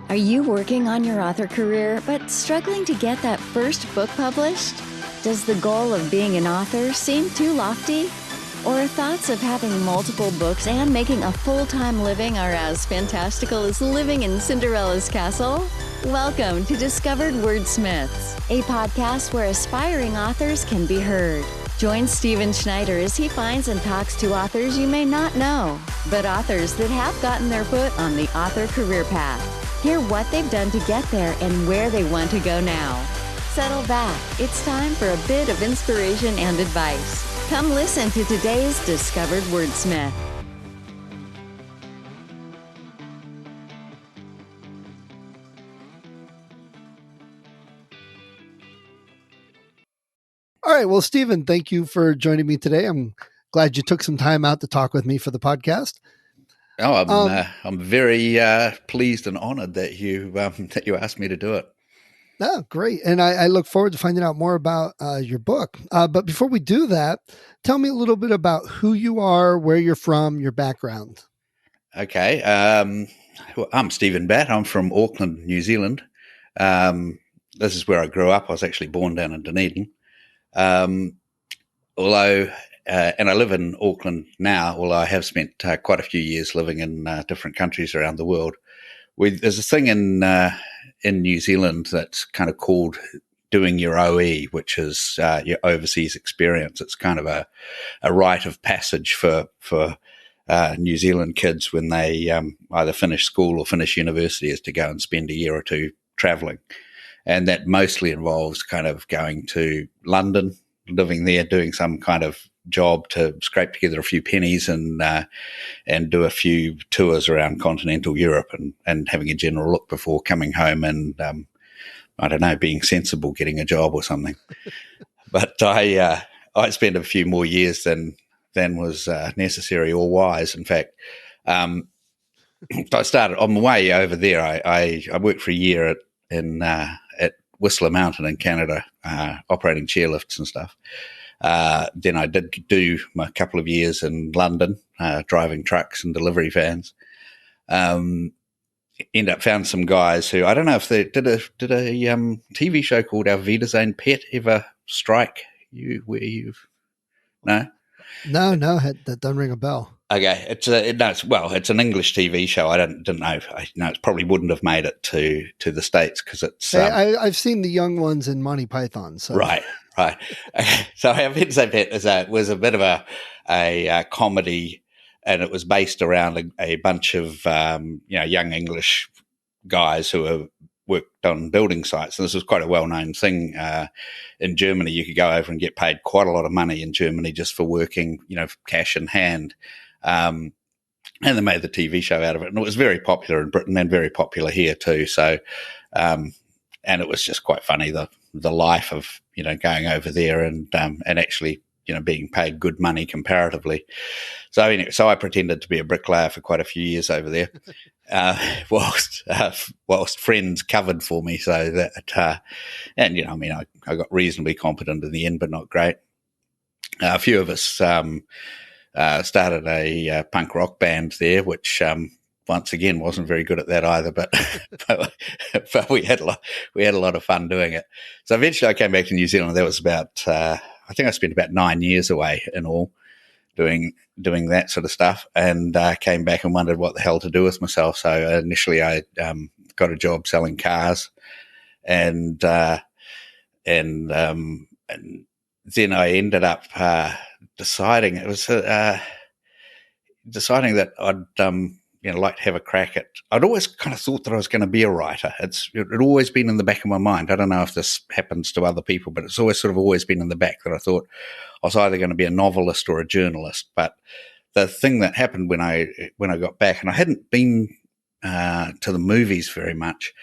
Are you working on your author career but struggling to get that first book published? Does the goal of being an author seem too lofty? Or thoughts of having multiple books and making a full-time living are as fantastical as living in Cinderella's castle? Welcome to Discovered Wordsmiths, a podcast where aspiring authors can be heard. Join Stephen Schneider as he finds and talks to authors you may not know, but authors that have gotten their foot on the author career path. Hear what they've done to get there and where they want to go now. Settle back. It's time for a bit of inspiration and advice. Come listen to today's Discovered Wordsmith. All right. Well, Stephen, thank you for joining me today. I'm glad you took some time out to talk with me for the podcast. Oh, I'm very pleased and honored that you asked me to do it. Oh, great. And I look forward to finding out more about your book. But before we do that, tell me a little bit about who you are, where you're from, your background. Okay. I'm Stephen Batt. I'm from Auckland, New Zealand. This is where I grew up. I was actually born down in Dunedin. And I live in Auckland now, although I have spent quite a few years living in different countries around the world. There's a thing in New Zealand that's kind of called doing your OE, which is your overseas experience. It's kind of a rite of passage for New Zealand kids when they either finish school or finish university, is to go and spend a year or two traveling. And that mostly involves kind of going to London, living there, doing some kind of job to scrape together a few pennies and do a few tours around continental Europe and having a general look before coming home and, I don't know, being sensible, getting a job or something. But I spent a few more years than was necessary or wise. In fact, I started on my way over there. I worked for a year at Whistler Mountain in Canada, operating chairlifts and stuff. Then I did do a couple of years in London, driving trucks and delivery vans. End up found some guys who, I don't know if they did a TV show called Our Wiedersehen Pet ever strike you where you've no? No, that doesn't ring a bell. Okay, it's an English TV show. I didn't know. I know it probably wouldn't have made it to the States because it's. I've seen the young ones in Monty Python. So. Right. So Our Wiedersehen Pet was a bit of a comedy, and it was based around a bunch of young English guys who have worked on building sites. And this was quite a well-known thing in Germany. You could go over and get paid quite a lot of money in Germany just for working, cash in hand. And they made the TV show out of it. And it was very popular in Britain and very popular here too. So, and it was just quite funny, the life of, going over there and actually, being paid good money comparatively. So anyway, so I pretended to be a bricklayer for quite a few years over there, whilst friends covered for me. So that, I got reasonably competent in the end, but not great. A few of us started a punk rock band there, which once again wasn't very good at that either, but but we had a lot of fun doing it. So eventually I came back to New Zealand. That was about I think I spent about 9 years away in all doing that sort of stuff, and came back and wondered what the hell to do with myself. So initially I got a job selling cars, and then I ended up deciding that I'd like to have a crack at. I'd always kind of thought that I was going to be a writer. It always been in the back of my mind. I don't know if this happens to other people, but it's always been in the back that I thought I was either going to be a novelist or a journalist. But the thing that happened when I got back, and I hadn't been to the movies very much,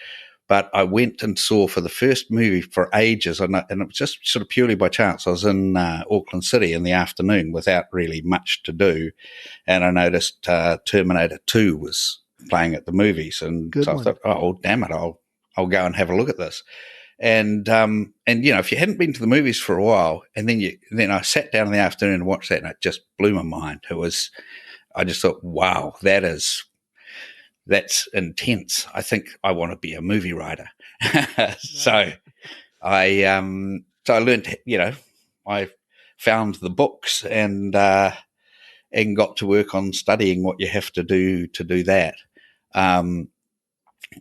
but I went and saw for the first movie for ages, and it was just sort of purely by chance. I was in Auckland City in the afternoon without really much to do, and I noticed Terminator 2 was playing at the movies, and I thought, oh, damn it, I'll go and have a look at this. And if you hadn't been to the movies for a while, and then I sat down in the afternoon and watched that, and it just blew my mind. I just thought, wow, that is that's intense. I think I want to be a movie writer. So I learned, I found the books and got to work on studying what you have to do that.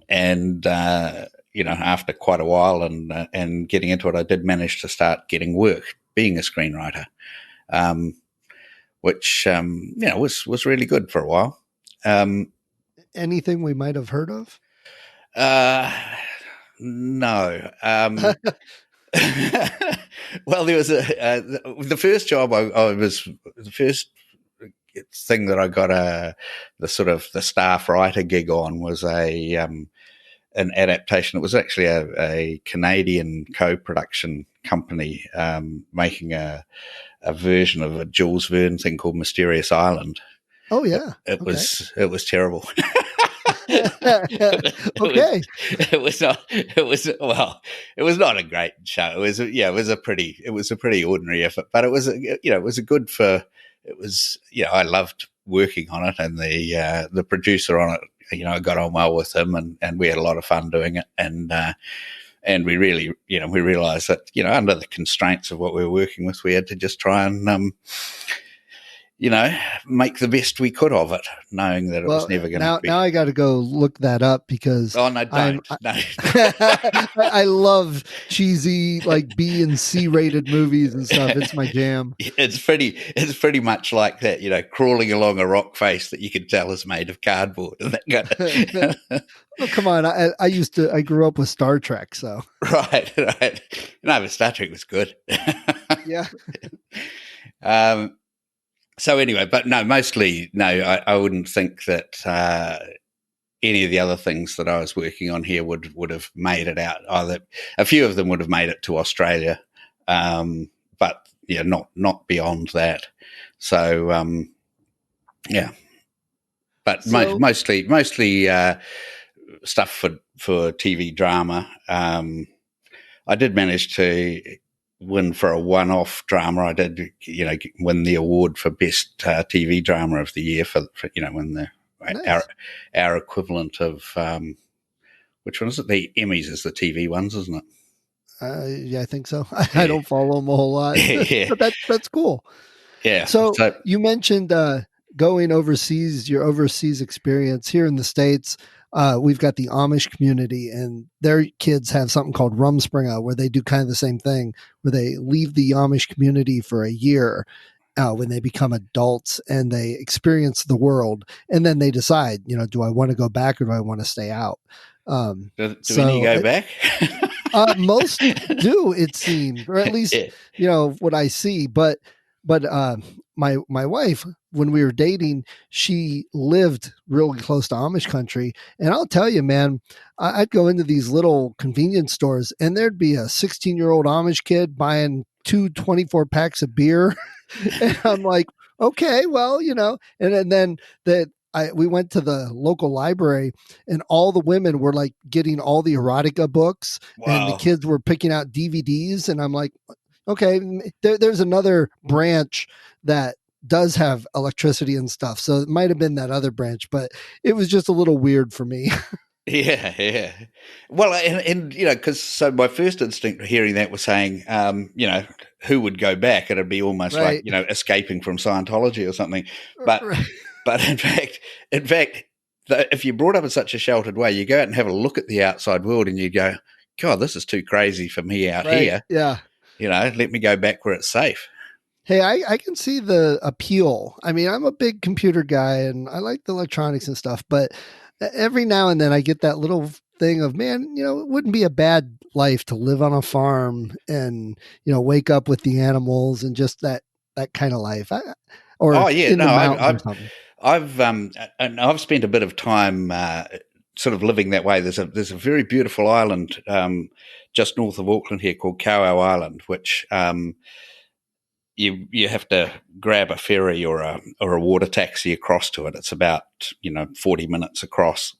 And after quite a while and getting into it, I did manage to start getting work being a screenwriter, which was really good for a while. Anything we might have heard of? No. Well, there was the first job I was the first thing that I got the sort of the staff writer gig on was an adaptation. It was actually a Canadian co-production company making a version of a Jules Verne thing called Mysterious Island. Oh yeah, it was terrible. Okay. It was not a great show. It was a pretty ordinary effort, but it was I loved working on it, and the producer on it, I got on well with him, and we had a lot of fun doing it, and we really, we realized that, under the constraints of what we were working with, we had to just try and make the best we could of it, knowing that it was never going to be. Now I got to go look that up because no, don't. No. I love cheesy like B and C rated movies and stuff. It's my jam. It's pretty much like that, crawling along a rock face that you can tell is made of cardboard and that kind of. Oh, come on! I grew up with Star Trek, so right. No, but Star Trek was good. Yeah. So anyway, but no, mostly no. I wouldn't think that any of the other things that I was working on here would have made it out. Either a few of them would have made it to Australia, but yeah, not beyond that. So yeah, but mostly stuff for TV drama. I did manage to win for a one-off drama. I did, win the award for best TV drama of the year for when the nice. our equivalent of which one is it? The Emmys is the TV ones, isn't it? Yeah, I think so. I don't follow them a whole lot, yeah. But that's cool. Yeah. So you mentioned going overseas, your overseas experience here in the States. We've got the Amish community, and their kids have something called Rumspringa, where they do kind of the same thing, where they leave the Amish community for a year when they become adults and they experience the world, and then they decide, do I want to go back or do I want to stay out? Do any go back? Most do, it seems, or at least what I see. But my wife, when we were dating, she lived really close to Amish country, and I'll tell you, man, I'd go into these little convenience stores, and there'd be a 16-year-old Amish kid buying 24 packs of beer, and I'm like, okay, well, and then we went to the local library, and all the women were like getting all the erotica books. Wow. And the kids were picking out DVDs. And I'm like, okay, there's another branch that does have electricity and stuff. So it might've been that other branch, but it was just a little weird for me. Yeah. Well, and because my first instinct hearing that was saying, who would go back? It'd be almost right. Like, escaping from Scientology or something. But right. But in fact, if you're brought up in such a sheltered way, you go out and have a look at the outside world, and you go, "God, this is too crazy for me out here." Yeah, let me go back where it's safe. Hey, I can see the appeal. I mean, I'm a big computer guy, and I like the electronics and stuff. But every now and then, I get that little thing of, man, it wouldn't be a bad life to live on a farm and wake up with the animals and just that kind of life. I've spent a bit of time sort of living that way. There's a very beautiful island just north of Auckland here called Kowau Island, which you have to grab a ferry or a water taxi across to it. It's about 40 minutes across,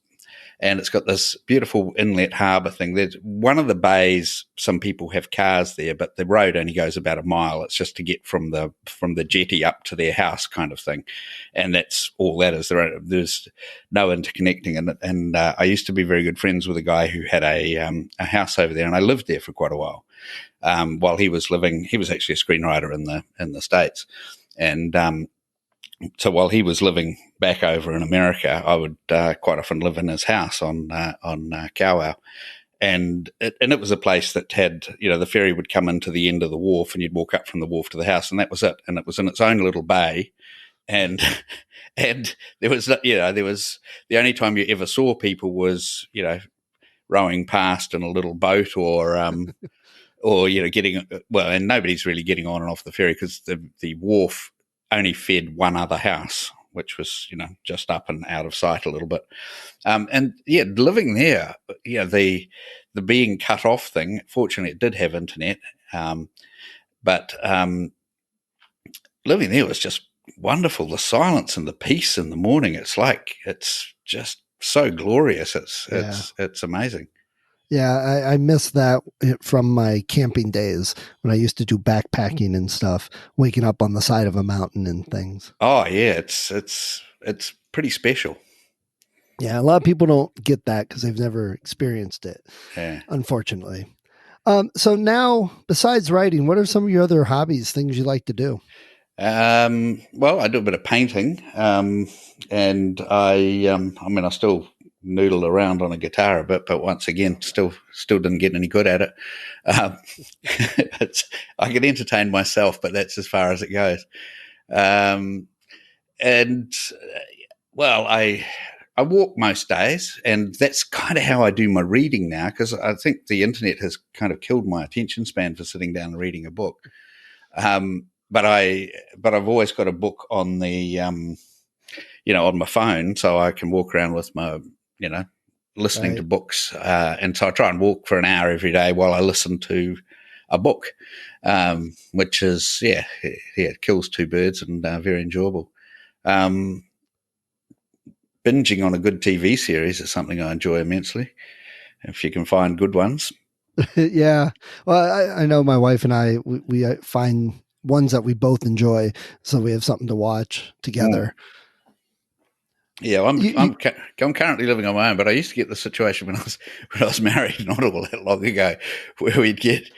and it's got this beautiful inlet harbour thing. There's one of the bays. Some people have cars there, but the road only goes about a mile. It's just to get from the jetty up to their house, kind of thing, and that's all that is. There's no interconnecting, and I used to be very good friends with a guy who had a house over there, and I lived there for quite a while. While he was living, he was actually a screenwriter in the States, and so while he was living back over in America, I would quite often live in his house on Kauau. And it was a place that had, the ferry would come into the end of the wharf and you'd walk up from the wharf to the house, and that was it. And it was in its own little bay. And there was the only time you ever saw people was, rowing past in a little boat or getting, and nobody's really getting on and off the ferry because the wharf only fed one other house, which was, just up and out of sight a little bit. Living there, the being cut off thing, fortunately it did have internet. But living there was just wonderful. The silence and the peace in the morning. It's just so glorious. It's amazing. Yeah, I miss that from my camping days when I used to do backpacking and stuff, waking up on the side of a mountain and things. Oh yeah, it's pretty special. Yeah, a lot of people don't get that because they've never experienced it, unfortunately. So now, besides writing, what are some of your other hobbies, things you like to do? Well, I do a bit of painting, and I still noodle around on a guitar a bit, but once again, still didn't get any good at it. I can entertain myself, but that's as far as it goes. I walk most days, and that's kind of how I do my reading now, because I think the internet has kind of killed my attention span for sitting down and reading a book. But I've always got a book on the on my phone, so I can walk around with my listening to books, and so I try and walk for an hour every day while I listen to a book, which is it kills two birds and very enjoyable. Binging on a good TV series is something I enjoy immensely, if you can find good ones. Yeah, well, I know my wife and I we find ones that we both enjoy, so we have something to watch together. Yeah, I'm currently living on my own, but I used to get the situation when I was married not all that long ago, where you'd get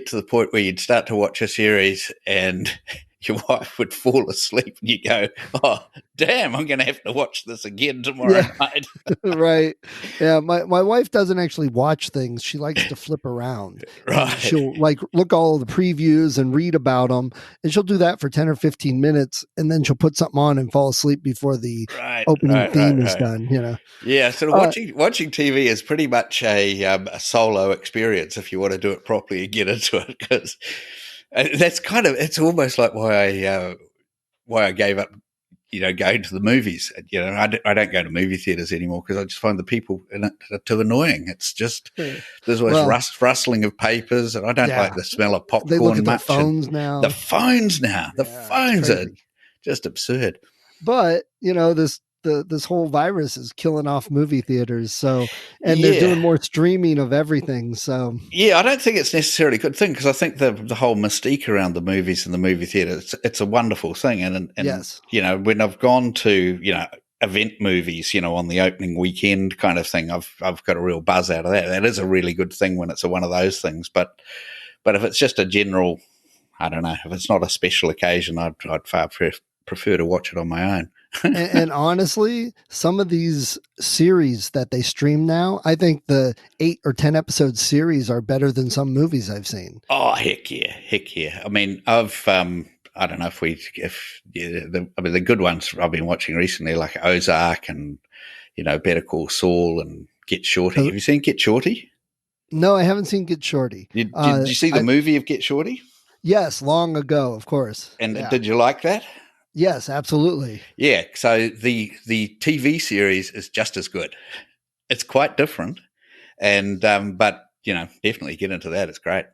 to the point where you'd start to watch a series and your wife would fall asleep and you go, "Oh, damn, I'm going to have to watch this again tomorrow night." Right. Yeah. My wife doesn't actually watch things. She likes to flip around. Right. She'll look all the previews and read about them. And she'll do that for 10 or 15 minutes. And then she'll put something on and fall asleep before the opening theme is done, Yeah. So watching TV is pretty much a solo experience if you want to do it properly and get into it, because that's it's almost like why I gave up, going to the movies. I don't go to movie theaters anymore because I just find the people in it are too annoying. It's just there's always rustling of papers, and I don't like the smell of popcorn. They look at much. The phones now The phones are just absurd. But this whole virus is killing off movie theaters. So, and they're doing more streaming of everything. So, I don't think it's necessarily a good thing, because I think the whole mystique around the movies and the movie theater, it's a wonderful thing. And yes, when I've gone to, event movies, on the opening weekend kind of thing, I've got a real buzz out of that. That is a really good thing when it's one of those things. But if it's just a general, I don't know, if it's not a special occasion, I'd far prefer to watch it on my own. and honestly, some of these series that they stream now, I think the 8 or 10 episode series are better than some movies I've seen. Oh, heck yeah. I mean, I don't know the good ones I've been watching recently, like Ozark and, Better Call Saul and Get Shorty. Have you seen Get Shorty? No, I haven't seen Get Shorty. Did you see the movie of Get Shorty? Yes, long ago, of course. And did you like that? Yes, absolutely. Yeah, so the TV series is just as good. It's quite different, and but definitely get into that. It's great.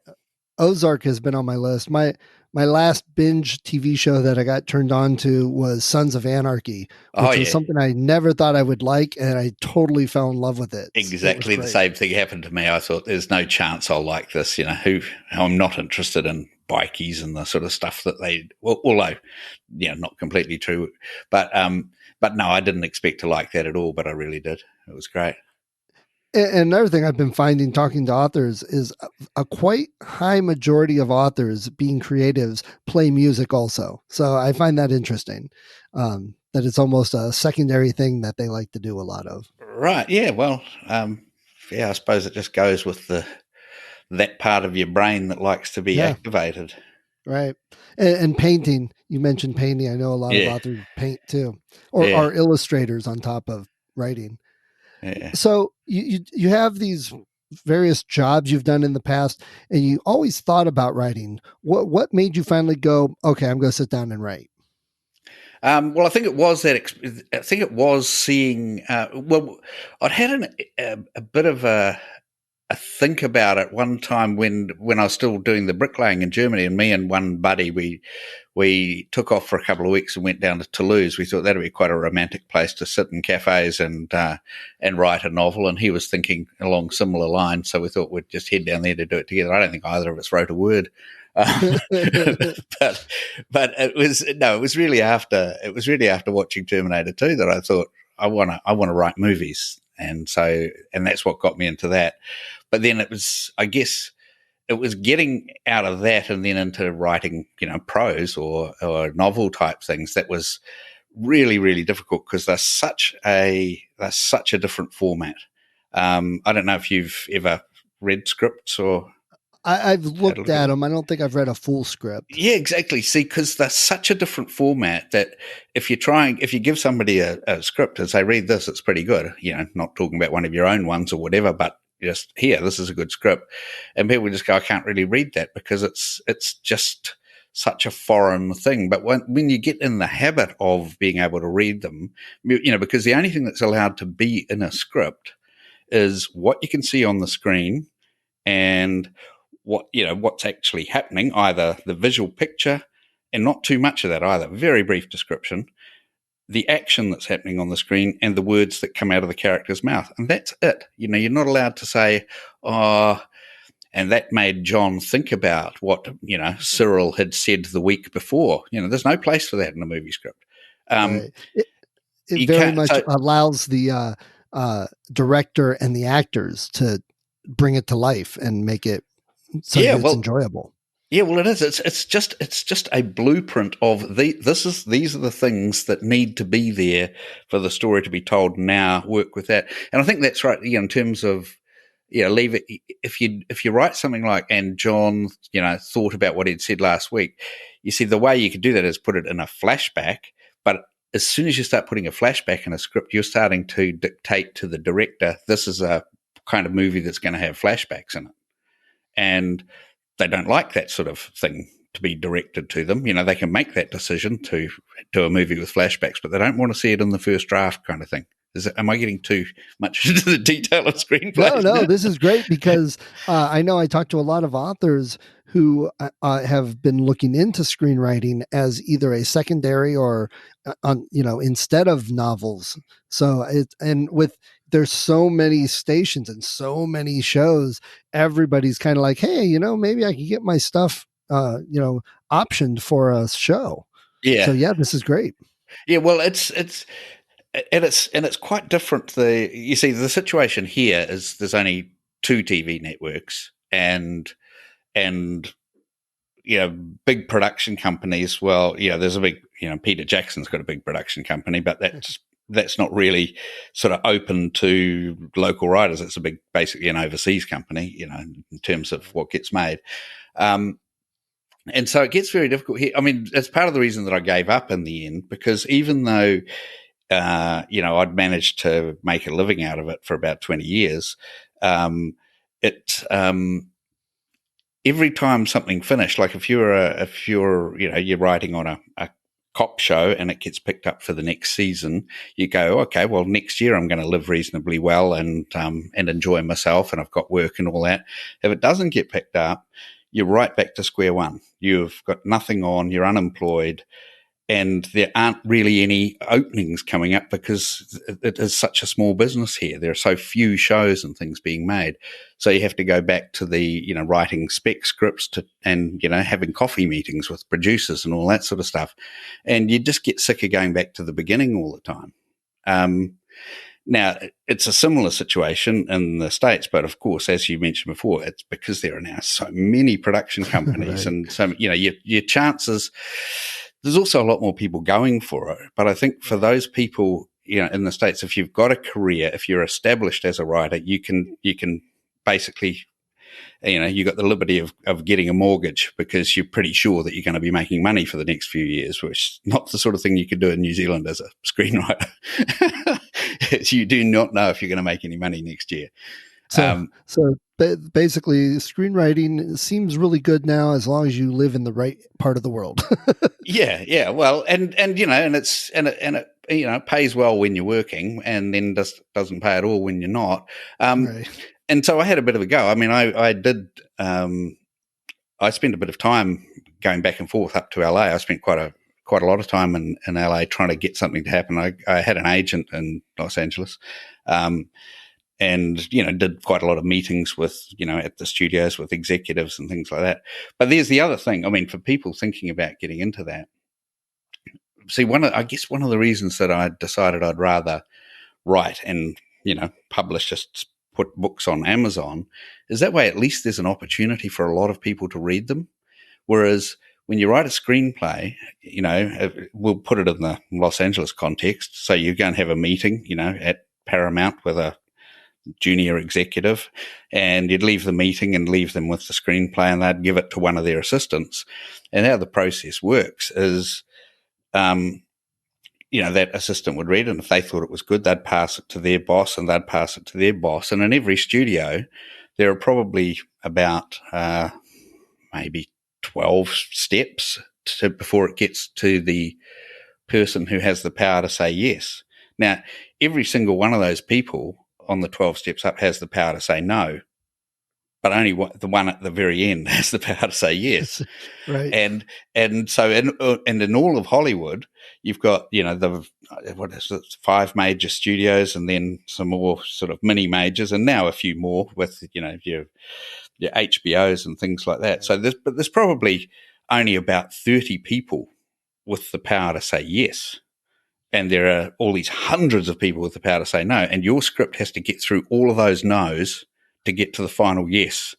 Ozark has been on my list. My my last binge TV show that I got turned on to was Sons of Anarchy, which was something I never thought I would like, and I totally fell in love with it. Exactly the same thing happened to me. I thought there's no chance I'll like this. I'm not interested in bikies and the sort of stuff that although, not completely true, but no, I didn't expect to like that at all, but I really did. It was great. And another thing I've been finding talking to authors is a quite high majority of authors being creatives play music also. So I find that interesting, that it's almost a secondary thing that they like to do a lot of. Right. Yeah. Well, I suppose it just goes with that part of your brain that likes to be activated. Right. And painting, you mentioned painting. I know a lot of authors paint too, or are illustrators on top of writing. Yeah. So you have these various jobs you've done in the past, and you always thought about writing. What made you finally go, okay, I'm going to sit down and write? Well, I think it was I think it was seeing. I'd had a bit of a think about it one time when I was still doing the bricklaying in Germany, and me and one buddy, we took off for a couple of weeks and went down to Toulouse. We thought that'd be quite a romantic place to sit in cafes and write a novel. And he was thinking along similar lines, so we thought we'd just head down there to do it together. I don't think either of us wrote a word, but it was really after watching Terminator 2 that I thought I want to write movies, and that's what got me into that. But then it was, I guess, it was getting out of that and then into writing, prose or novel type things that was really, really difficult because they're such a different format. I don't know if you've ever read scripts or. I've looked at them. I don't think I've read a full script. Yeah, exactly. See, because they're such a different format that if you give somebody a script and say, read this, it's pretty good, not talking about one of your own ones or whatever, but just here, this is a good script. And people just go, I can't really read that because it's just such a foreign thing. But when you get in the habit of being able to read them, because the only thing that's allowed to be in a script is what you can see on the screen and what's actually happening, either the visual picture and not too much of that either, very brief description, the action that's happening on the screen and the words that come out of the character's mouth. And that's it. You're not allowed to say, oh, and that made John think about what, Cyril had said the week before. There's no place for that in a movie script. Right. It very much allows the director and the actors to bring it to life and make it it's enjoyable. Yeah, well, it is. It's just a blueprint of these are the things that need to be there for the story to be told. Now work with that, and I think that's right. In terms of leave it if you write something like, and John thought about what he'd said last week. You see, the way you could do that is put it in a flashback, but as soon as you start putting a flashback in a script, you're starting to dictate to the director, this is a kind of movie that's going to have flashbacks in it. And they don't like that sort of thing to be directed to them. They can make that decision to do a movie with flashbacks, but they don't want to see it in the first draft kind of thing. Am I getting too much into the detail of screenplays? No, this is great because I know I talked to a lot of authors who have been looking into screenwriting as either a secondary or, instead of novels. So there's so many stations and so many shows, everybody's kind of like, hey, maybe I can get my stuff, optioned for a show. Yeah. So yeah, this is great. Yeah. Well, it's quite different. You see, the situation here is there's only 2 TV networks and big production companies. Well, there's a big, Peter Jackson's got a big production company, but that's not really sort of open to local writers. It's basically an overseas company, in terms of what gets made. And so it gets very difficult here. I mean, it's part of the reason that I gave up in the end, because even though, I'd managed to make a living out of it for about 20 years, every time something finished, like if you're writing on a cop show and it gets picked up for the next season, you go, okay, well, next year I'm going to live reasonably well and enjoy myself, and I've got work and all that. If it doesn't get picked up, you're right back to square one. You've got nothing on, you're unemployed, and there aren't really any openings coming up because it is such a small business here. There are so few shows and things being made. So you have to go back to the, writing spec scripts and having coffee meetings with producers and all that sort of stuff. And you just get sick of going back to the beginning all the time. Now, it's a similar situation in the States, but of course, as you mentioned before, it's because there are now so many production companies Right. and so, your chances, there's also a lot more people going for it. But I think for those people, in the States, if you've got a career, if you're established as a writer, you can basically, you got the liberty of getting a mortgage because you're pretty sure that you're going to be making money for the next few years, which is not the sort of thing you could do in New Zealand as a screenwriter. You do not know if you're going to make any money next year. So basically, screenwriting seems really good now as long as you live in the right part of the world. Yeah. Well, and it pays well when you're working, and then doesn't pay at all when you're not. Right. And so I had a bit of a go. I mean, I did. I spent a bit of time going back and forth up to LA. I spent quite a lot of time in LA trying to get something to happen. I had an agent in Los Angeles, and did quite a lot of meetings with at the studios with executives and things like that. But there's the other thing. I mean, for people thinking about getting into that, see, one of the reasons that I decided I'd rather write and publish, just put books on Amazon, is that way at least there's an opportunity for a lot of people to read them. Whereas when you write a screenplay, we'll put it in the Los Angeles context. So you go and have a meeting, at Paramount with a junior executive, and you'd leave the meeting and leave them with the screenplay, and they'd give it to one of their assistants. And how the process works is, that assistant would read it, and if they thought it was good, they'd pass it to their boss, and they'd pass it to their boss. And in every studio, there are probably about maybe 12 steps before it gets to the person who has the power to say yes. Now, every single one of those people on the 12 steps up has the power to say no, but only the one at the very end has the power to say yes. Right. And so in all of Hollywood, you've got the 5 major studios, and then some more sort of mini majors, and now a few more with your HBOs and things like that. So there's probably only about 30 people with the power to say yes. And there are all these hundreds of people with the power to say no. And your script has to get through all of those no's to get to the final yes.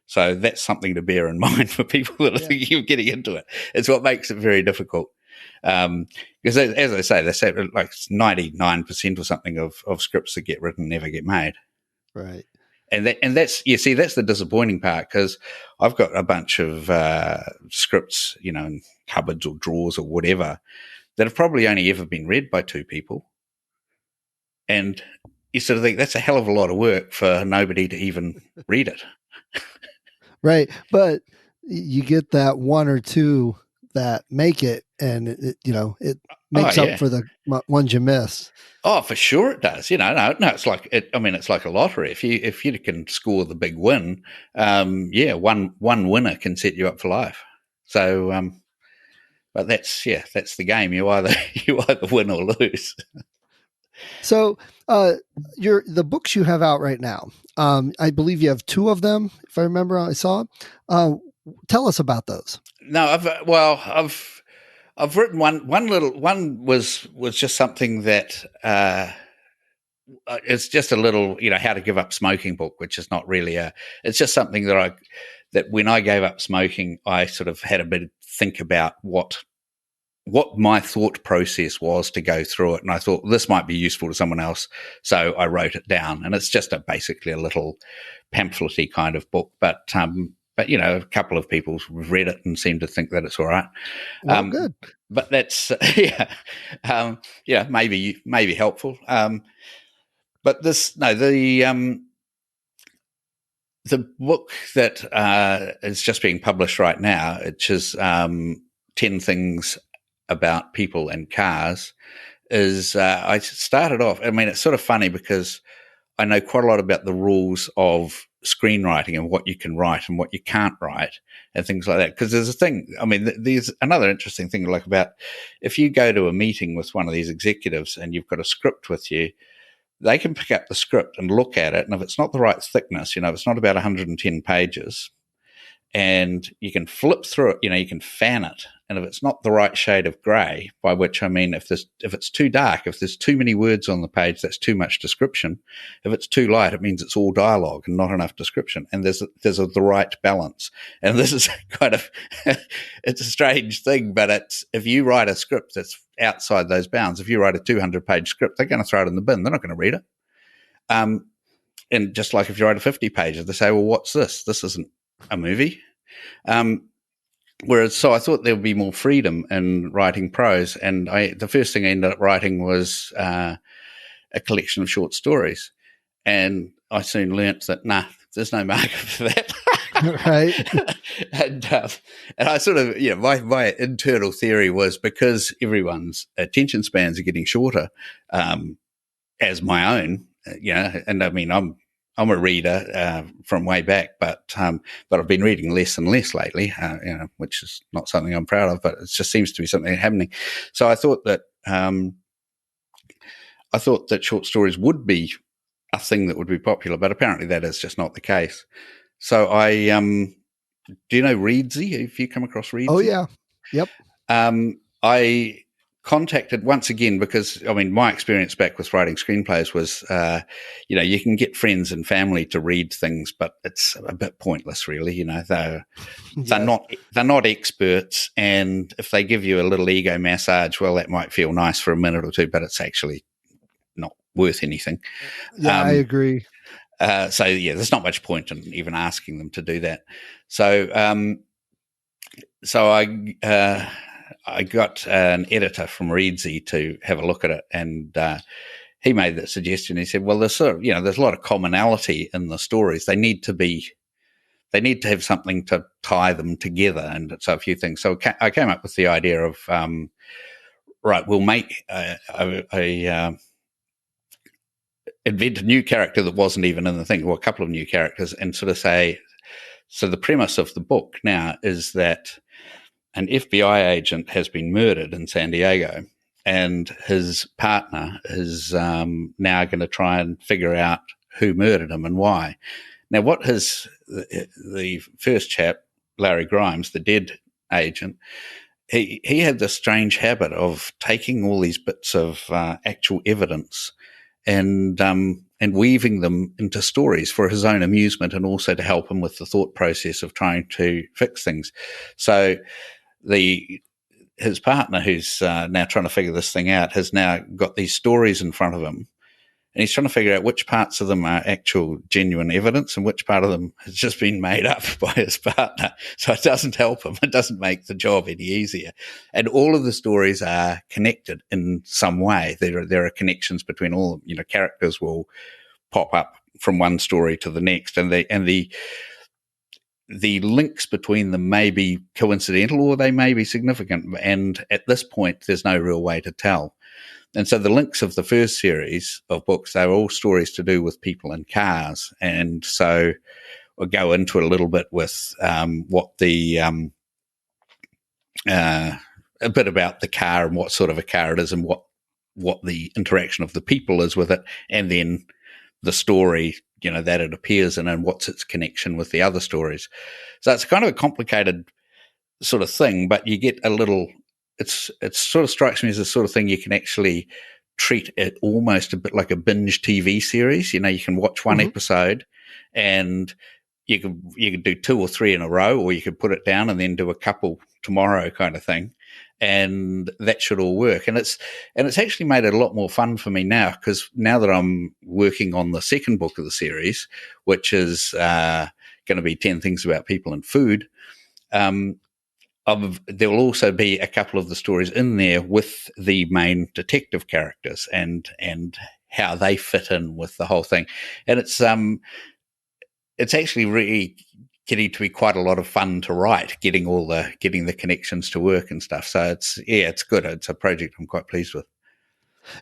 So that's something to bear in mind for people that are thinking of getting into it. It's what makes it very difficult. Because as I say, they say like 99% or something of scripts that get written never get made. Right. And that's that's the disappointing part, because I've got a bunch of scripts, in cupboards or drawers or whatever, that have probably only ever been read by 2 people. And you sort of think that's a hell of a lot of work for nobody to even read it. Right. But you get that 1 or 2 that make it, and it makes up for the ones you miss. Oh, for sure it does. No, it's like it's like a lottery. If you can score the big win, one winner can set you up for life. So, but that's the game. You either win or lose. So, the books you have out right now, I believe you have 2 of them, if I remember. I saw. Tell us about those. No, I've written one was just something that it's just a little how to give up smoking book, which is not really it's just something that when I gave up smoking, I sort of had a bit of think about what my thought process was to go through it, and I thought this might be useful to someone else, so I wrote it down. And it's just basically a little pamphlet-y kind of book, but a couple of people have read it and seem to think that it's all right. Well, good. But that's maybe helpful. But the book that is just being published right now, which is 10 Things About People and Cars, is I started off. I mean, it's sort of funny because I know quite a lot about the rules of screenwriting and what you can write and what you can't write and things like that. Because there's a thing, I mean, there's another interesting thing like about if you go to a meeting with one of these executives and you've got a script with you, they can pick up the script and look at it. And if it's not the right thickness, if it's not about 110 pages, and you can flip through it, you can fan it. And if it's not the right shade of grey, by which I mean if it's too dark, if there's too many words on the page, that's too much description. If it's too light, it means it's all dialogue and not enough description. And there's the right balance. And this is kind of, it's a strange thing, but it's, if you write a script that's outside those bounds, if you write a 200-page script, they're going to throw it in the bin. They're not going to read it. And just like if you write a 50-pager, they say, well, what's this? This isn't a movie. So I thought there would be more freedom in writing prose, and the first thing I ended up writing was a collection of short stories, and I soon learnt that there's no market for that. Right. and I sort of, my internal theory was because everyone's attention spans are getting shorter, as my own, and I mean I'm a reader from way back, but I've been reading less and less lately, which is not something I'm proud of, but it just seems to be something happening. So I thought that short stories would be a thing that would be popular, but apparently that is just not the case. So I do you know Reedsy? Have you come across Reedsy? Oh yeah, yep. I contacted once again because, I mean, my experience back with writing screenplays was, you can get friends and family to read things, but it's a bit pointless, really. They're not experts, and if they give you a little ego massage, well, that might feel nice for a minute or two, but it's actually not worth anything. Yeah, I agree. So there's not much point in even asking them to do that. So I got an editor from Reedsy to have a look at it, and he made that suggestion. He said, "Well, there's there's a lot of commonality in the stories. They need to have something to tie them together, and so a few things." So I came up with the idea of, right, we'll make invent a new character that wasn't even in the thing, or a couple of new characters, and sort of say, so the premise of the book now is that an FBI agent has been murdered in San Diego, and his partner is now going to try and figure out who murdered him and why. Now, the first chap, Larry Grimes, the dead agent, he had this strange habit of taking all these bits of actual evidence and weaving them into stories for his own amusement, and also to help him with the thought process of trying to fix things. So his partner, who's now trying to figure this thing out, has now got these stories in front of him, and he's trying to figure out which parts of them are actual genuine evidence and which part of them has just been made up by his partner. So it doesn't help him. It doesn't make the job any easier. And all of the stories are connected in some way. There are connections between all, characters will pop up from one story to the next, and the links between them may be coincidental or they may be significant. And at this point, there's no real way to tell. And so the links of the first series of books, they were all stories to do with people and cars. And so we'll go into it a little bit with what the a bit about the car and what sort of a car it is, and what the interaction of the people is with it, and then the story, that it appears in, and what's its connection with the other stories. So it's kind of a complicated sort of thing, but you get a little, it sort of strikes me as the sort of thing you can actually treat it almost a bit like a binge TV series. You can watch one episode, and you could do 2 or 3 in a row, or you could put it down and then do a couple tomorrow kind of thing. And that should all work. And it's actually made it a lot more fun for me now, because now that I'm working on the second book of the series, which is going to be 10 Things About People and Food, there will also be a couple of the stories in there with the main detective characters and how they fit in with the whole thing. And it's actually really getting to be quite a lot of fun to write, getting the connections to work and stuff. So it's good. It's a project I'm quite pleased with.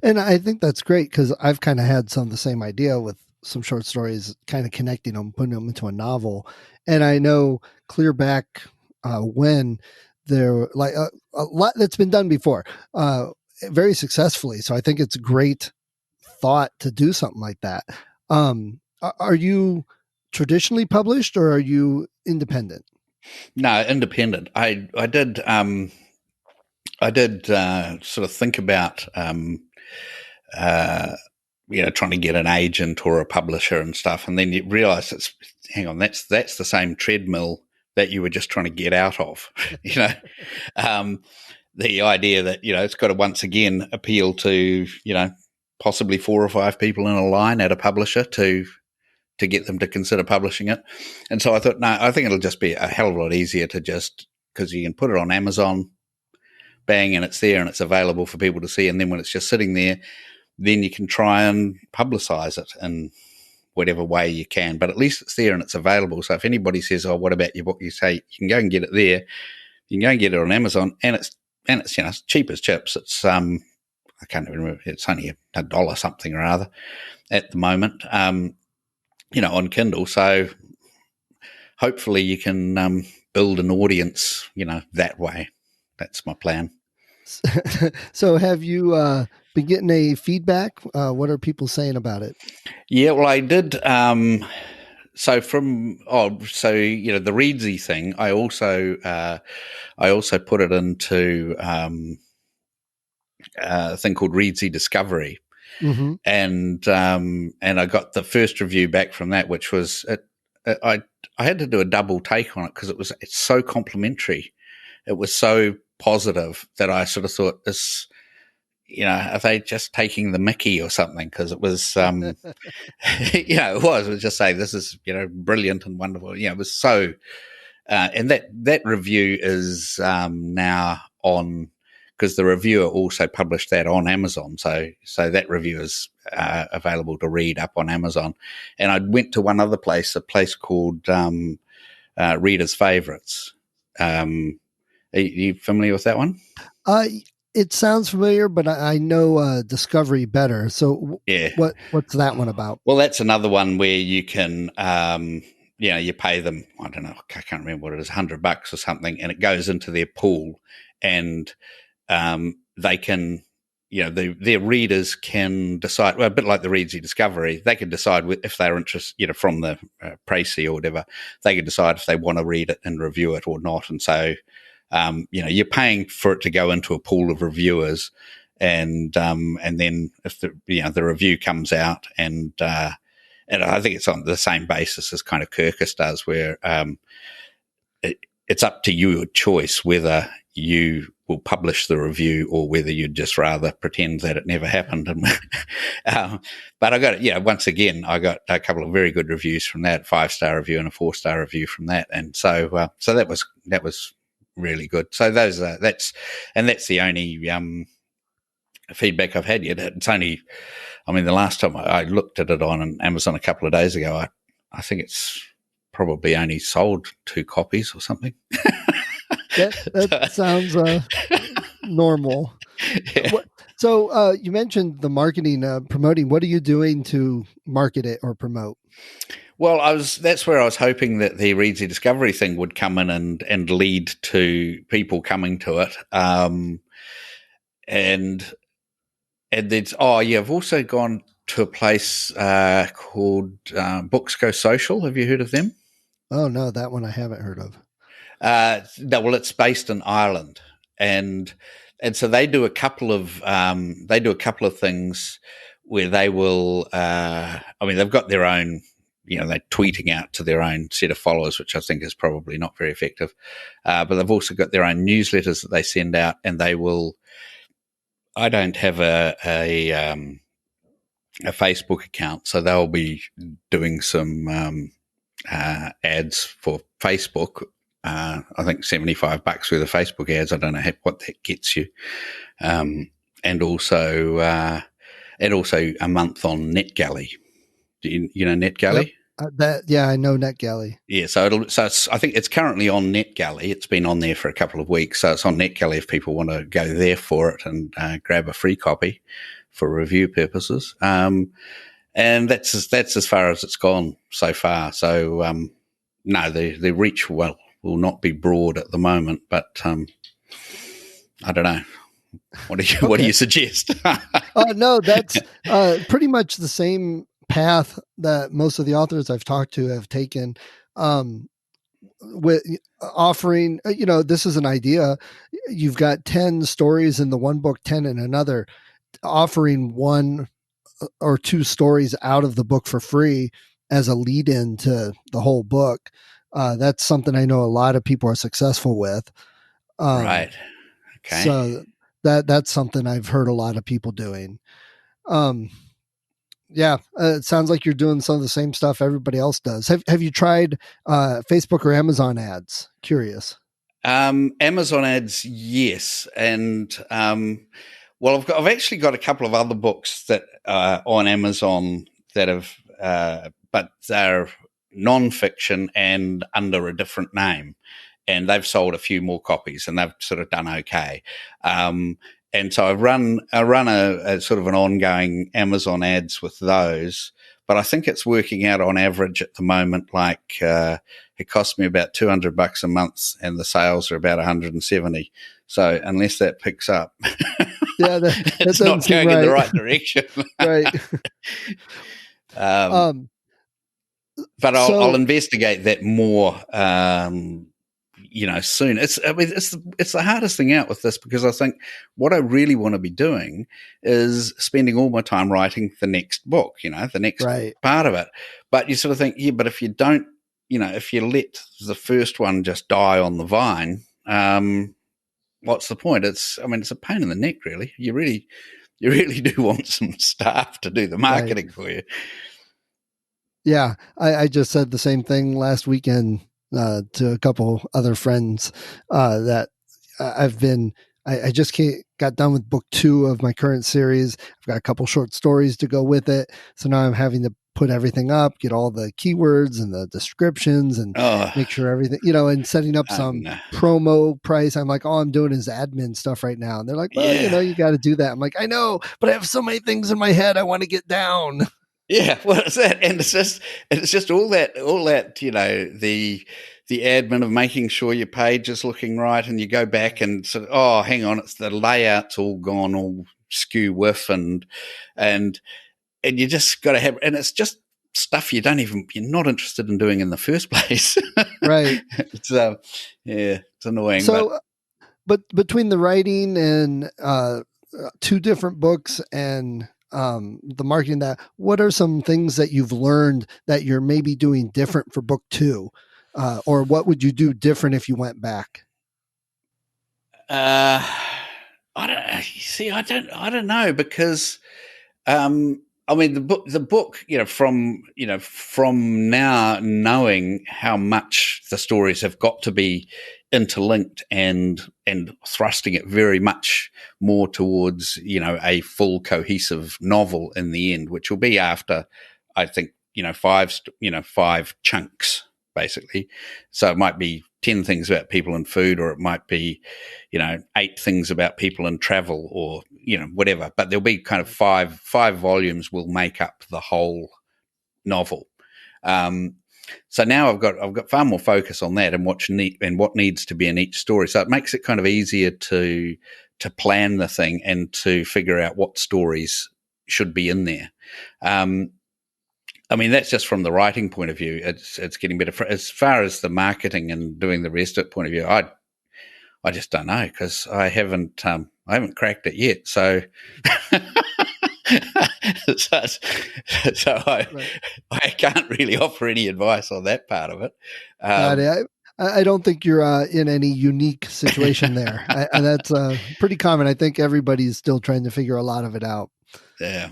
And I think that's great, because I've kind of had some of the same idea with some short stories, kind of connecting them, putting them into a novel. And I know clear back when there like a lot that's been done before, very successfully. So I think it's a great thought to do something like that. Are you traditionally published or are you independent? No, independent. I did sort of think about trying to get an agent or a publisher and stuff, and then you realise that's the same treadmill that you were just trying to get out of. The idea that it's got to once again appeal to possibly 4 or 5 people in a line at a publisher to get them to consider publishing it. And so I thought, no, I think it'll just be a hell of a lot easier to just, because you can put it on Amazon, bang, and it's there and it's available for people to see. And then when it's just sitting there, then you can try and publicize it in whatever way you can. But at least it's there and it's available. So if anybody says, "Oh, what about your book?" you say, you can go and get it there. You can go and get it on Amazon, and it's it's cheap as chips. It's I can't even remember. It's only $1 something or other at the moment. On Kindle. So hopefully you can build an audience, that way. That's my plan. So have you been getting a feedback? What are people saying about it? Yeah, well, I did. The Readsy thing, I also put it into a thing called Readsy Discovery. Mm-hmm. And I got the first review back from that, which was I had to do a double take on it because it's so complimentary. It was so positive that I sort of thought, are they just taking the mickey or something? Because it was, it was just saying this is brilliant and wonderful. It was so, and that review is now on. Because the reviewer also published that on Amazon, so that review is available to read up on Amazon. And I went to one other place, a place called Reader's Favorites. Are you familiar with that one? It sounds familiar, but I know Discovery better. So yeah, what's that one about? Well, that's another one where you can, you pay them. I don't know, I can't remember what it is, $100 or something, and it goes into their pool, and they can, their readers can decide, well, a bit like the Readsy Discovery, they can decide if they're interested, from the précis or whatever, they can decide if they want to read it and review it or not. And so, you're paying for it to go into a pool of reviewers, and then if the review comes out, and I think it's on the same basis as kind of Kirkus does, where it's up to your choice whether you will publish the review or whether you'd just rather pretend that it never happened. And but I got it. Once again, I got a couple of very good reviews from that, 5-star review and a 4-star review from that, and so that was really good. So that's the only feedback I've had yet. It's only, the last time I looked at it on Amazon a couple of days ago, I think it's probably only sold 2 copies or something. That sounds normal. Yeah. So you mentioned the marketing, promoting. What are you doing to market it or promote? Well, that's where I was hoping that the Readsy Discovery thing would come in and lead to people coming to it. And it's, I've also gone to a place called Books Go Social. Have you heard of them? Oh no, that one I haven't heard of. No, well, it's based in Ireland, and so they do a couple of things where they will. They've got their own. They're tweeting out to their own set of followers, which I think is probably not very effective. But they've also got their own newsletters that they send out, and they will. I don't have a Facebook account, so they'll be doing some ads for Facebook. I think $75 worth of Facebook ads. I don't know what that gets you, and also a month on NetGalley. Do you know NetGalley? Yep. I know NetGalley. Yeah, I think it's currently on NetGalley. It's been on there for a couple of weeks, so it's on NetGalley if people want to go there for it and grab a free copy for review purposes. and that's as far as it's gone so far. So no, the reach will not be broad at the moment, but I don't know. What do you suggest? No, that's pretty much the same path that most of the authors I've talked to have taken. With offering, this is an idea. You've got 10 stories in the one book, 10 in another, offering one or two stories out of the book for free as a lead in to the whole book. That's something I know a lot of people are successful with. Right. Okay. So that's something I've heard a lot of people doing. Yeah, it sounds like you're doing some of the same stuff everybody else does. Have you tried Facebook or Amazon ads? Curious. Amazon ads, yes, and well, I've actually got a couple of other books that are on Amazon that have, but they're non-fiction and under a different name, and they've sold a few more copies, and they've sort of done okay. And so I run a sort of an ongoing Amazon ads with those, but I think it's working out on average at the moment. Like it costs me about $200 a month, and the sales are about 170. So unless that picks up, yeah, it's not going in the right direction. Right. But I'll investigate that more. Soon. It's the hardest thing out with this, because I think what I really want to be doing is spending all my time writing the next book, the next part of it. But you sort of think, yeah, but if you don't, if you let the first one just die on the vine, what's the point? It's a pain in the neck, really. You really do want some staff to do the marketing for you. Yeah, I just said the same thing last weekend to a couple other friends that I just got done with book 2 of my current series. I've got a couple short stories to go with it. So now I'm having to put everything up, get all the keywords and the descriptions and make sure everything, and setting up some promo price. I'm like, all I'm doing is admin stuff right now. And they're like, well, you got to do that. I'm like, I know, but I have so many things in my head I want to get down. Yeah, well, it's that, and it's just all that, the admin of making sure your page is looking right, and you go back and sort of, oh, hang on, it's the layout's all gone, all skew whiff, and you just got to have, and it's just stuff you're not interested in doing in the first place, right? It's annoying. So, but between the writing and 2 different books and the marketing, what are some things that you've learned that you're maybe doing different for book 2, or what would you do different if you went back? I don't know, because the book, from now knowing how much the stories have got to be interlinked and thrusting it very much more towards, a full cohesive novel in the end, which will be after, I think, 5 chunks basically. So it might be 10 things about people and food, or it might be, 8 things about people and travel, or, whatever. But there'll be kind of five volumes will make up the whole novel. So now I've got far more focus on that and what needs to be in each story. So it makes it kind of easier to plan the thing and to figure out what stories should be in there. That's just from the writing point of view. It's getting better. As far as the marketing and doing the rest of the point of view, I just don't know, because I haven't cracked it yet. So, I can't really offer any advice on that part of it. I don't think you're in any unique situation there. And that's pretty common. I think everybody's still trying to figure a lot of it out. Yeah.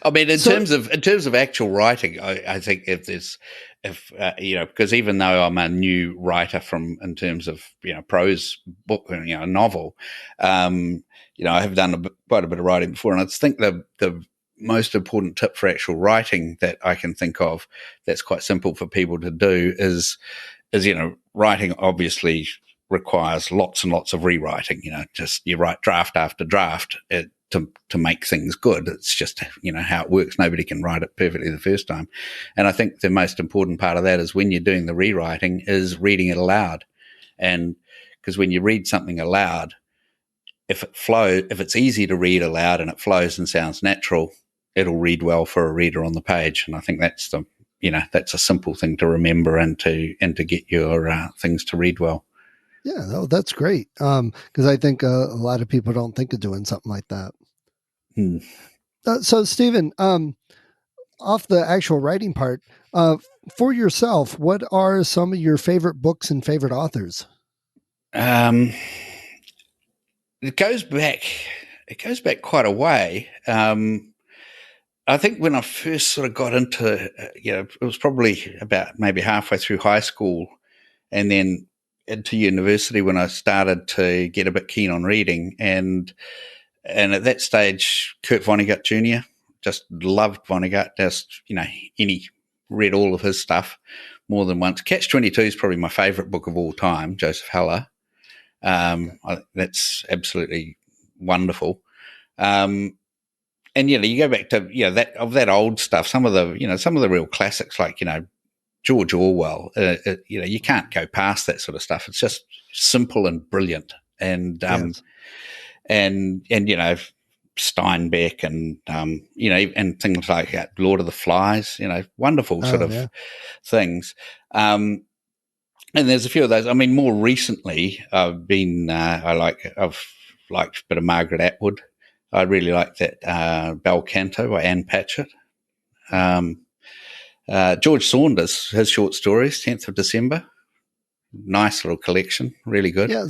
In terms of actual writing, I think because even though I'm a new writer in terms of prose book, a novel, I have done quite a bit of writing before, and I think the most important tip for actual writing that I can think of that's quite simple for people to do is writing obviously requires lots and lots of rewriting. Just you write draft after draft. to make things good. It's just, how it works. Nobody can write it perfectly the first time. And I think the most important part of that is when you're doing the rewriting is reading it aloud. And because when you read something aloud, if it's easy to read aloud and it flows and sounds natural, it'll read well for a reader on the page. And I think that's that's a simple thing to remember and to get your things to read well. Yeah, no, that's great. Because I think a lot of people don't think of doing something like that. So, Stephen, off the actual writing part, for yourself, what are some of your favorite books and favorite authors? It goes back quite a way. I think when I first sort of got into, it was probably about maybe halfway through high school and then into university when I started to get a bit keen on reading. And at that stage, Kurt Vonnegut Jr., just loved Vonnegut, read all of his stuff more than once. Catch-22 is probably my favorite book of all time, Joseph Heller. That's absolutely wonderful. And you go back to that old stuff. Some of the real classics, like George Orwell. You can't go past that sort of stuff. It's just simple and brilliant. And Yes. and Steinbeck and and things like Lord of the Flies. Wonderful sort of things. And there's a few of those. I mean, more recently, I've liked a bit of Margaret Atwood. I really like that Bel Canto by Anne Patchett. George Saunders, his short stories, 10th of December. Nice little collection, really good. Yeah,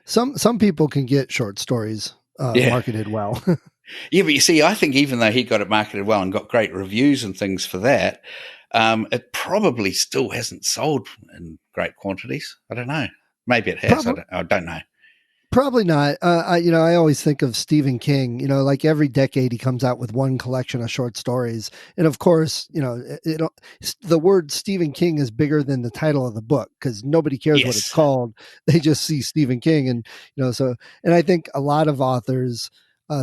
some people can get short stories marketed well. Yeah, but you see, I think even though he got it marketed well and got great reviews and things for that, it probably still hasn't sold in great quantities. I don't know. Maybe it has. I don't know. Probably not. I always think of Stephen King, like every decade he comes out with one collection of short stories. And of course, the word Stephen King is bigger than the title of the book because nobody cares what it's called. They just see Stephen King. And, and I think a lot of authors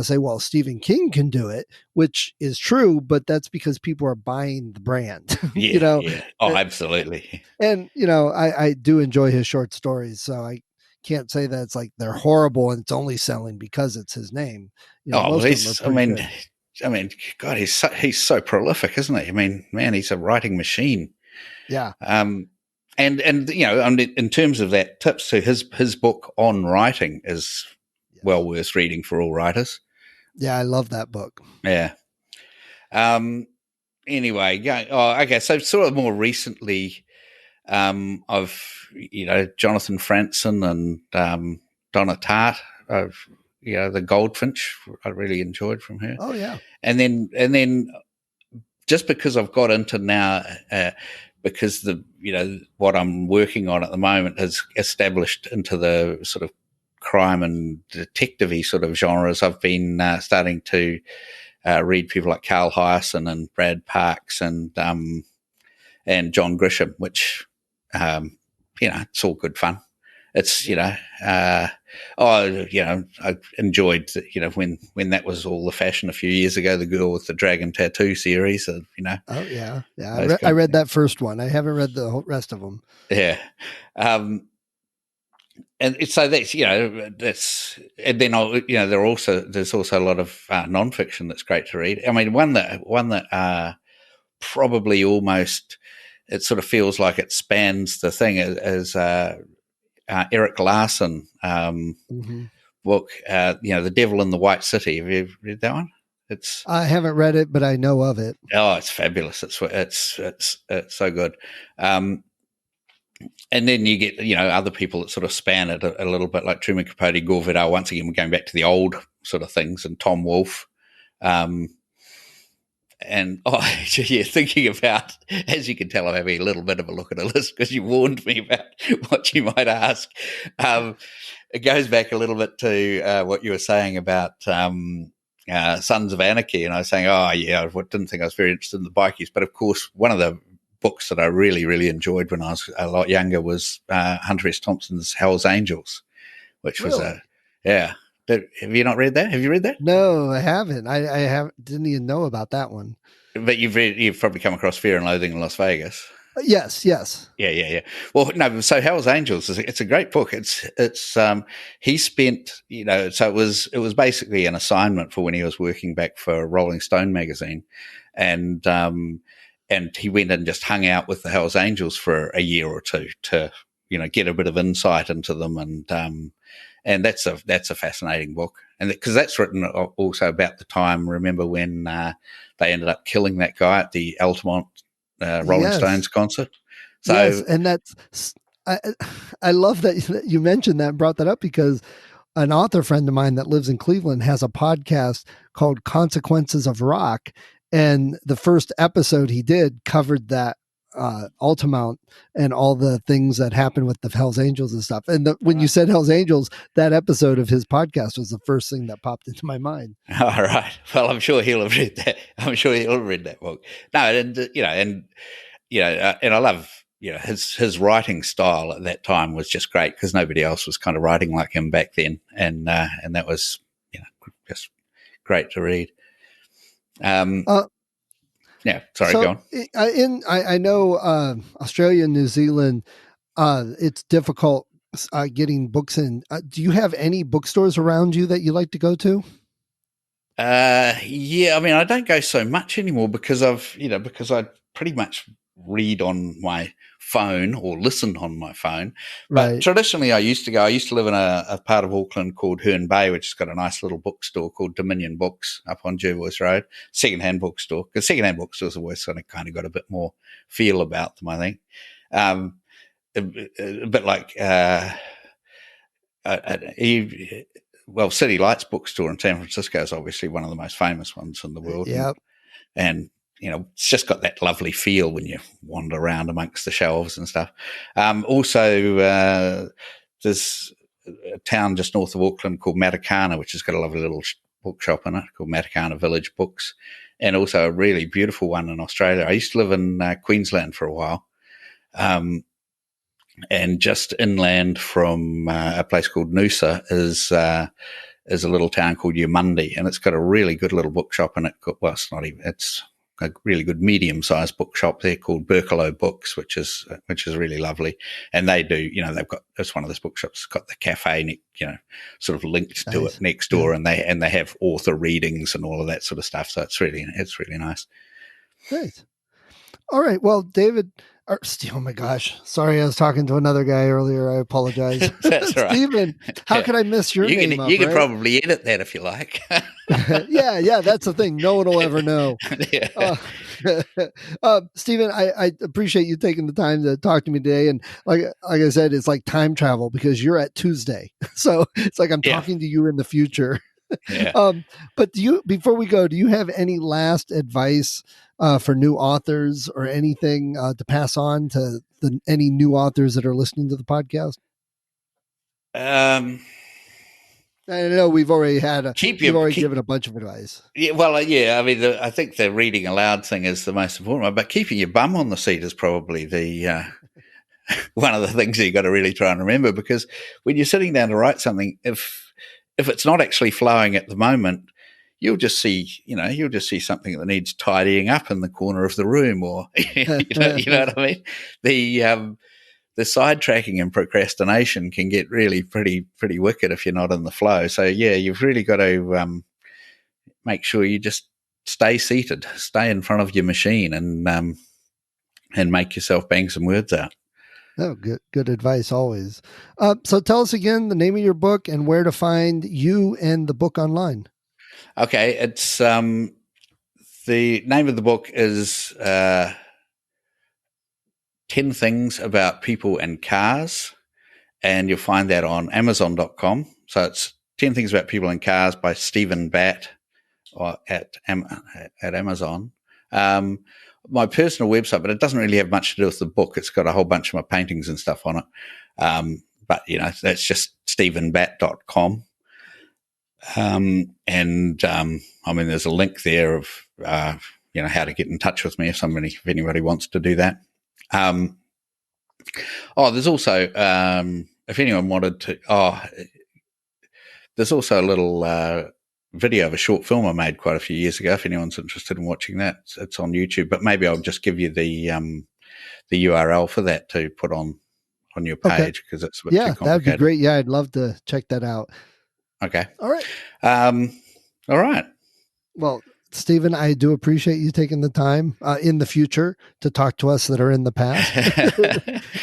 say, well, Stephen King can do it, which is true, but that's because people are buying the brand. Yeah. Oh, absolutely. And, I do enjoy his short stories. So I can't say that it's like they're horrible and it's only selling because it's his name. God, he's so prolific, isn't he? I mean, man, he's a writing machine. Yeah. And in terms of that tips, so his book on writing is well worth reading for all writers. Yeah, I love that book. Yeah. Anyway, okay. So sort of more recently, of Jonathan Franzen and Donna Tartt of The Goldfinch. I really enjoyed from her. Oh yeah. And then just because I've got into now because what I'm working on at the moment has established into the sort of crime and detective-y sort of genres, I've been starting to read people like Carl Hyacin and Brad Parks and John Grisham, which it's all good fun. It's I enjoyed when that was all the fashion a few years ago. The Girl with the Dragon Tattoo series. Oh yeah. I read that first one. I haven't read the rest of them. Yeah. And so that's and then there's also a lot of nonfiction that's great to read. I mean, one that probably almost it sort of feels like it spans the thing as Erik Larson book, The Devil in the White City. Have you read that one? I haven't read it, but I know of it. Oh, it's fabulous! It's so good. And then you get, other people that sort of span it a little bit, like Truman Capote, Gore Vidal. Once again, we're going back to the old sort of things, and Tom Wolfe. Thinking about, as you can tell, I'm having a little bit of a look at a list because you warned me about what you might ask. It goes back a little bit to what you were saying about Sons of Anarchy, and I was saying, I didn't think I was very interested in the bikies, but of course, one of the books that I really, really enjoyed when I was a lot younger was Hunter S. Thompson's Hell's Angels, which was Have you not read that? Have you read that? No, I haven't. I didn't even know about that one. But you've probably come across Fear and Loathing in Las Vegas. Yes. Yeah. Well, no. So Hell's Angels it's a great book. He spent, so it was basically an assignment for when he was working back for Rolling Stone magazine, and he went and just hung out with the Hell's Angels for a year or two to get a bit of insight into them, and that's a fascinating book, and because that's written also about the time. Remember when they ended up killing that guy at the Altamont Rolling Stones concert? So, yes, and that's I love that you mentioned that and brought that up, because an author friend of mine that lives in Cleveland has a podcast called Consequences of Rock, and the first episode he did covered that Altamont and all the things that happened with the Hells Angels and stuff. And when you said Hells Angels, that episode of his podcast was the first thing that popped into my mind. All right. Well, I'm sure he'll have read that. I'm sure he'll have read that book. No, and I love his writing style at that time was just great, because nobody else was kind of writing like him back then, and that was just great to read. Yeah, sorry, so go on. I know Australia and New Zealand, it's difficult getting books in. Do you have any bookstores around you that you like to go to? Yeah, I mean, I don't go so much anymore because I pretty much read on my phone or listen on my phone. But Right. traditionally, I used to live in a part of Auckland called Herne Bay, which has got a nice little bookstore called Dominion Books up on Jervois Road, secondhand bookstore, because secondhand bookstores have always kind of got a bit more feel about them, I think. A bit like City Lights bookstore in San Francisco is obviously one of the most famous ones in the world. Yep. And it's just got that lovely feel when you wander around amongst the shelves and stuff. Also, there's a town just north of Auckland called Matakana, which has got a lovely little bookshop in it called Matakana Village Books, and also a really beautiful one in Australia. I used to live in Queensland for a while, and just inland from a place called Noosa is a little town called Yamundi, and it's got a really good little bookshop, and it's a really good medium-sized bookshop there called Berkelo Books, which is really lovely. And they do, it's one of those bookshops that's got the cafe, sort of linked to it next door, and they have author readings and all of that sort of stuff. So it's really nice. Great. All right. Well, David, oh my gosh. Sorry, I was talking to another guy earlier. I apologize. That's right. Stephen, how could I mess your name up? You can probably edit that if you like. Yeah, that's the thing. No one will ever know. Yeah. Stephen, I appreciate you taking the time to talk to me today. And like I said, it's like time travel, because you're at Tuesday. So it's like I'm talking to you in the future. Yeah. But before we go, do you have any last advice for new authors, or anything to pass on to any new authors that are listening to the podcast? I know we've already given a bunch of advice. Yeah, well, yeah. I mean, I think the reading aloud thing is the most important one, but keeping your bum on the seat is probably the one of the things you got to really try and remember, because when you're sitting down to write something, if it's not actually flowing at the moment, you'll just see something that needs tidying up in the corner of the room, or you know what I mean. The sidetracking and procrastination can get really pretty wicked if you're not in the flow. So yeah, you've really got to make sure you just stay seated, stay in front of your machine, and make yourself bang some words out. Oh, good advice always. So tell us again the name of your book and where to find you and the book online. Okay, it's the name of the book is 10 Things About People and Cars, and you'll find that on Amazon.com. So it's 10 Things About People and Cars by Stephen Batt, or at Amazon. My personal website, but it doesn't really have much to do with the book. It's got a whole bunch of my paintings and stuff on it. But, that's just stephenbatt.com. I mean, there's a link there of, how to get in touch with me if anybody wants to do that. There's also, if anyone wanted to, there's also a little video of a short film I made quite a few years ago. If anyone's interested in watching that, it's on YouTube. But maybe I'll just give you the URL for that to put on your page, because it's a bit too complicated. That'd be great. Yeah, I'd love to check that out. Okay. All right. All right. Well, Stephen, I do appreciate you taking the time in the future to talk to us that are in the past.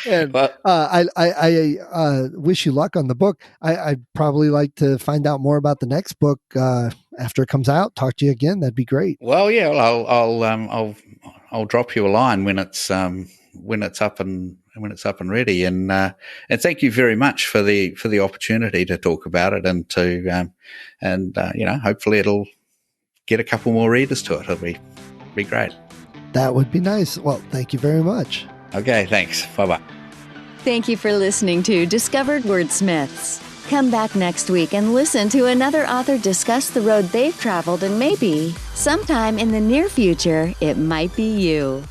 And I wish you luck on the book. I'd probably like to find out more about the next book after it comes out. Talk to you again. That'd be great. Well, yeah, I'll drop you a line when it's up and ready. And thank you very much for the opportunity to talk about it, and to hopefully it'll get a couple more readers to it. It'll be great. That would be nice. Well, thank you very much. Okay, thanks. Bye-bye. Thank you for listening to Discovered Wordsmiths. Come back next week and listen to another author discuss the road they've traveled, and maybe, sometime in the near future, it might be you.